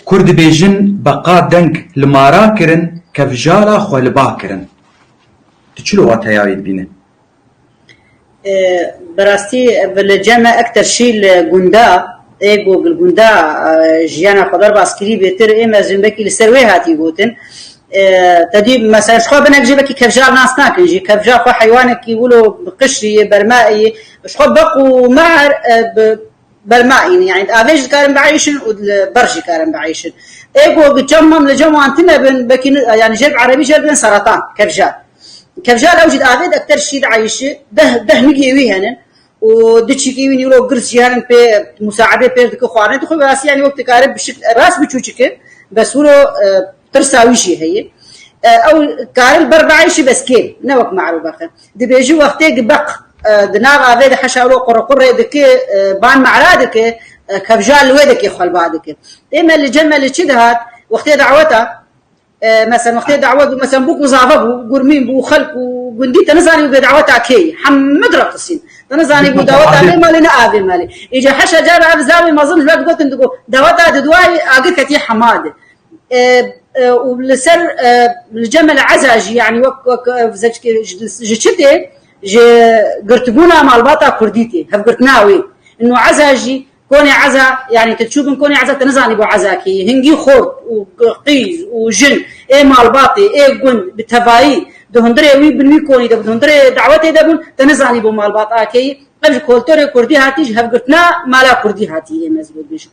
كرد بيجن بقا دنك لمارا كرن كفجالا خولبا كرن تشلو واتياويد بينه براستي بالجامعة أكتر شيء الجندا إيجو الجندا جيانا قدر باسكري بيتر إما زنبكي لسروي هاتي جوتن تدي مثلا شخو بنك جيبكي كفجار ناس ناكن جي كفجار خو حيوانك يقولوا بقشري برمائي شخو بقوا مع برمائي يعني أفيج كارم بعيشن والبرجي كارم بعيشن إيجو بتجمم لجمع أنتنا بكي يعني جرب عربي جرب سرطان كفجار كفجار أوجد أفيد أكتر شيء عايشة ده نجيوي هنا ودتشي كيوين يقولوا قرص جهان بمساعدة بيردك خوارن تخوي بس يعني وقت كارب بشكل راس بتشوشك بس ولو ترساوي شيء هي أو كارب بربعيش بس كيل نوك معروف بخير دبيجو وقتك بق دنار أفيد حشاولو قرقرة دك بان معرادك كفجار لويدك يخل بعدك إما اللي جمع اللي شدهات وقت دعوتها مثلا وقت دعوة مثلا بوك مزافة بو قرمين بو خلق وقندي تنزاني بدعوتها كي حمد رقصين تنزاني بدعوتها لي مالي نقابل مالي إجا حشا جاب أبزاوي ما ظنش بقى قلت إنتو دعوتها دواي أقول كتير حمادة ولسر الجمل عزاجي يعني وك جتشتي قرتبونا مع الباطا كرديتي هف قرتناوي إنه عزاجي كوني عزا يعني تشوفن كوني عزا تنزاني بو عزاكي هنجي خورد وقيز وجن ايه مال باطي ايه قن بتفاي دهندري وي بنوي كوني دهندري دعوتي دبن تنزاني بو مال باطاكي قبل كولتوري كردي هاتي هف قرتنا مالا كردي هاتي مزبوط بيشو